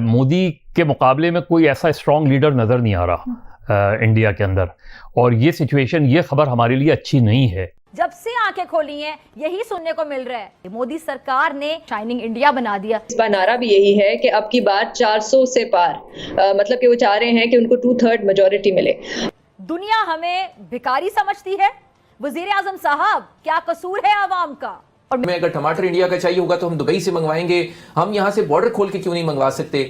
مودی کے مقابلے میں کوئی ایسا اسٹرانگ لیڈر نظر نہیں آ رہا انڈیا کے اندر، اور یہ سچویشن، یہ خبر ہمارے لیے اچھی نہیں ہے۔ جب سے آنکھیں کھولی ہیں یہی سننے کو مل رہا ہے، مودی سرکار نے شائننگ انڈیا بنا دیا۔ اس بار نعرہ بھی یہی ہے کہ اب کی بات 400 سے پار، مطلب کہ وہ چاہ رہے ہیں کہ ان کو 2/3 میجورٹی ملے۔ دنیا ہمیں بھکاری سمجھتی ہے، وزیر اعظم صاحب کیا قصور ہے عوام کا؟ ہمیں اگر ٹماٹر انڈیا کا چاہیے ہوگا تو ہم دبئی سے منگوائیں گے، ہم یہاں سے بارڈر کھول کے کیوں نہیں منگوا سکتے؟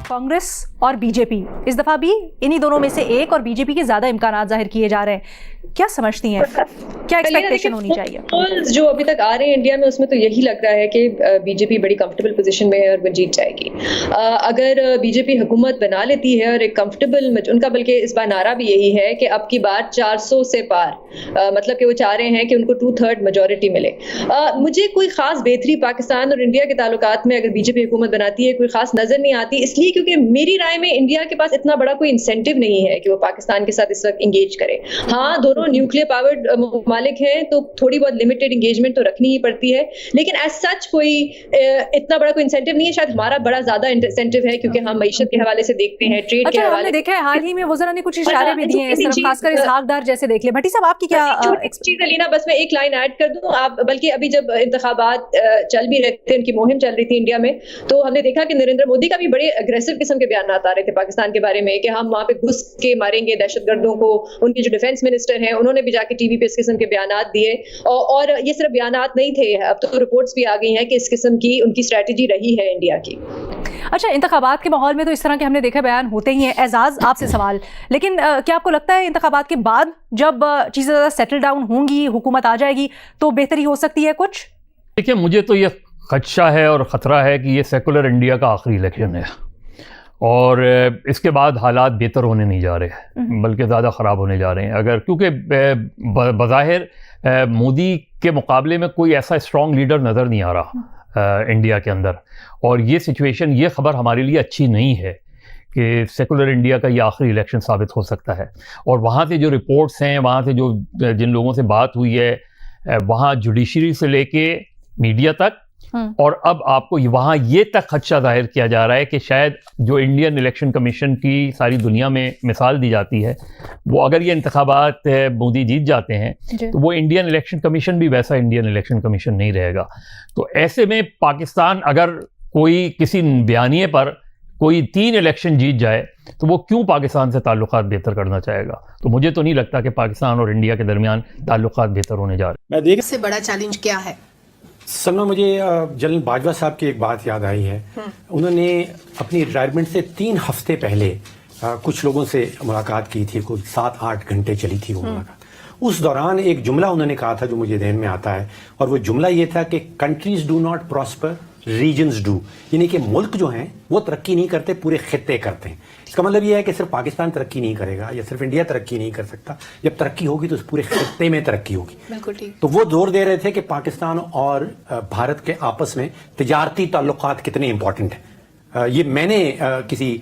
کانگریس اور بی جے پی اس دفعہ بھی انہی دونوں میں سے ایک اور بی جے پی کے زیادہ امکانات ظاہر کیے جا رہے ہیں، کیا سمجھتی ہیں، کیا ایکسپیکٹیشن ہونی چاہیے؟ پولز جو ابھی تک آ رہے ہیں انڈیا میں، اس میں تو یہی لگ رہا ہے کہ بی جے پی بڑی کمفرٹیبل پوزیشن میں ہے اور وہ جیت جائے گی۔ اگر بی جے پی حکومت بنا لیتی ہے اور ایک کمفرٹیبل ان کا، بلکہ اس بار نعرہ بھی یہی ہے کہ اب کی بات 400 سے پار، مطلب کہ وہ چاہ رہے ہیں کہ ان کو 2/3 میجورٹی ملے۔ مجھے کوئی خاص بہتری پاکستان اور انڈیا کے تعلقات میں اگر بی جے پی حکومت بناتی ہے کوئی خاص نظر نہیں آتی، اس لیے کیونکہ میری رائے میں انڈیا کے پاس اتنا بڑا کوئی انسینٹیو نہیں ہے کہ وہ پاکستان کے ساتھ اس وقت انگیج کرے۔ ہاں، دونوں نیوکلیر پاورڈ ممالک ہیں تو تھوڑی بہت لمیٹڈ انگیجمنٹ تو رکھنی ہی پڑتی ہے، لیکن ایز سچ کوئی اتنا بڑا کوئی انسینٹیو نہیں ہے۔ شاید ہمارا بڑا زیادہ انسینٹیو ہے کیونکہ ہم معیشت کے حوالے سے دیکھتے ہیں، ٹریڈ کے حوالے سے دیکھا ہے، حال ہی میں وزراء نے کچھ اشارے بھی دیے ہیں اس طرف، خاص کر اسحاق ڈار جیسے دیکھ لیں۔ بھٹی صاحب آپ کی کیا چیز علینا، بس میں ایک لائن ایڈ کر دوں، آپ بلکہ ابھی جب انتخابات چل بھی رہے تھے، ان کی مہم چل رہی تھی انڈیا میں، تو ہم نے دیکھا کہ نریندر مودی کا بھی بڑے اگریسو قسم کے بیانات آ رہے تھے پاکستان کے بارے میں کہ ہم وہاں پہ گھس کے ماریں گے دہشت گردوں کو۔ ان کے جو ڈیفینس منسٹر ہیں انہوں نے بھی جا کے ٹی وی پہ اس قسم کے بیانات دیے، اور یہ صرف بیانات نہیں تھے، اب تو رپورٹس بھی آ گئی ہیں کہ اس قسم کی ان کی اسٹریٹجی رہی ہے انڈیا کی۔ اچھا، انتخابات کے ماحول میں تو اس طرح کے ہم نے دیکھا بیان ہوتے ہی ہیں۔ اعزاز، آپ سے سوال، لیکن کیا آپ کو لگتا ہے انتخابات کے بعد جب چیزیں زیادہ سیٹل ڈاؤن ہوں گی، حکومت آ جائے گی، تو بہتری ہو سکتی ہے کچھ؟ دیکھیں، مجھے تو یہ خدشہ ہے اور خطرہ ہے کہ یہ سیکولر انڈیا کا آخری الیکشن ہے، اور اس کے بعد حالات بہتر ہونے نہیں جا رہے بلکہ زیادہ خراب ہونے جا رہے ہیں۔ اگر کیونکہ بظاہر مودی کے مقابلے میں کوئی ایسا اسٹرانگ لیڈر نظر نہیں آ رہا انڈیا کے اندر، اور یہ سچویشن، یہ خبر ہمارے لیے اچھی نہیں ہے کہ سیکولر انڈیا کا یہ آخری الیکشن ثابت ہو سکتا ہے۔ اور وہاں سے جو رپورٹس ہیں، وہاں سے جو جن لوگوں سے بات ہوئی ہے، وہاں جوڈیشری سے لے کے میڈیا تک، اور اب آپ کو وہاں یہ تک خدشہ ظاہر کیا جا رہا ہے کہ شاید جو انڈین الیکشن کمیشن کی ساری دنیا میں مثال دی جاتی ہے، وہ اگر یہ انتخابات مودی جیت جاتے ہیں تو وہ انڈین الیکشن کمیشن بھی ویسا انڈین الیکشن کمیشن نہیں رہے گا۔ تو ایسے میں پاکستان اگر کوئی کسی بیانیے پر کوئی 3 الیکشن جیت جائے تو وہ کیوں پاکستان سے تعلقات بہتر کرنا چاہے گا؟ تو مجھے تو نہیں لگتا کہ پاکستان اور انڈیا کے درمیان تعلقات بہتر ہونے جا رہے ہیں۔ اس سے بڑا چیلنج کیا ہے؟ سلمہ، مجھے جنرل باجوہ صاحب کی ایک بات یاد آئی ہے۔ انہوں نے اپنی ریٹائرمنٹ سے 3 ہفتے پہلے کچھ لوگوں سے ملاقات کی تھی، کوئی 7-8 گھنٹے چلی تھی وہ ملاقات۔ اس دوران ایک جملہ انہوں نے کہا تھا جو مجھے ذہن میں آتا ہے، اور وہ جملہ یہ تھا کہ countries do not prosper, regions do, یعنی کہ ملک جو ہیں وہ ترقی نہیں کرتے، پورے خطے کرتے ہیں۔ اس کا مطلب یہ ہے کہ صرف پاکستان ترقی نہیں کرے گا یا صرف انڈیا ترقی نہیں کر سکتا، جب ترقی ہوگی تو اس پورے خطے میں ترقی ہوگی۔ بالکل ٹھیک۔ تو وہ زور دے رہے تھے کہ پاکستان اور بھارت کے آپس میں تجارتی تعلقات کتنے امپورٹنٹ ہیں۔ یہ میں نے کسی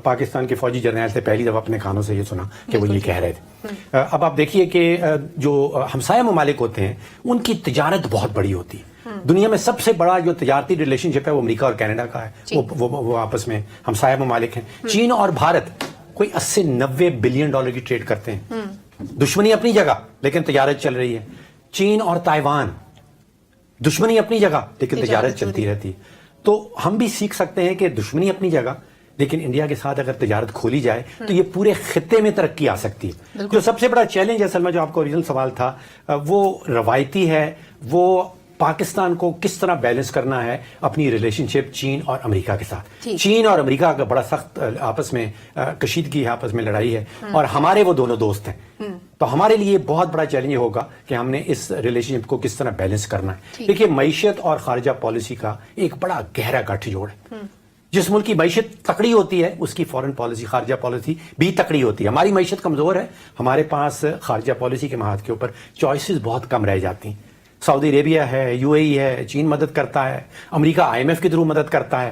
پاکستان کے فوجی جرنیل سے پہلی دفعہ اپنے کانوں سے یہ سنا کہ وہ یہ کہہ رہے تھے۔ اب آپ دیکھیے کہ جو ہمسایہ ممالک ہوتے ہیں ان کی تجارت بہت بڑی ہوتی ہے۔ دنیا میں سب سے بڑا جو تجارتی ریلیشن شپ ہے وہ امریکہ اور کینیڈا کا ہے، وہ آپس میں ہمسایہ ممالک ہیں۔ چین اور بھارت کوئی 80-90 بلین ڈالر کی ٹریڈ کرتے ہیں۔ دشمنی اپنی جگہ لیکن تجارت چل رہی ہے۔ چین اور تائیوان، دشمنی اپنی جگہ لیکن تجارت چلتی رہتی ہے۔ تو ہم بھی سیکھ سکتے ہیں کہ دشمنی اپنی جگہ لیکن انڈیا کے ساتھ اگر تجارت کھولی جائے تو یہ پورے خطے میں ترقی آ سکتی ہے۔ جو سب سے بڑا چیلنج ہے سلمہ، جو آپ کو اوریجنل سوال تھا، وہ روایتی ہے، وہ پاکستان کو کس طرح بیلنس کرنا ہے اپنی ریلیشن شپ چین اور امریکہ کے ساتھ۔ چین اور امریکہ کا بڑا سخت آپس میں کشیدگی ہے، آپس میں لڑائی ہے، اور ہمارے وہ دونوں دوست ہیں۔ تو ہمارے لیے بہت بڑا چیلنج ہوگا کہ ہم نے اس ریلیشن شپ کو کس طرح بیلنس کرنا ہے۔ دیکھیے، معیشت اور خارجہ پالیسی کا ایک بڑا گہرا گٹھ جوڑ ہے۔ جس ملک کی معیشت تکڑی ہوتی ہے اس کی فورن پالیسی، خارجہ پالیسی بھی تکڑی ہوتی ہے۔ ہماری معیشت کمزور ہے، ہمارے پاس خارجہ پالیسی کے محاذ کے اوپر چوائسز بہت کم رہ جاتی ہیں۔ سعودی عربیہ ہے، UAE ہے، چین مدد کرتا ہے، امریکہ IMF کے تھرو مدد کرتا ہے،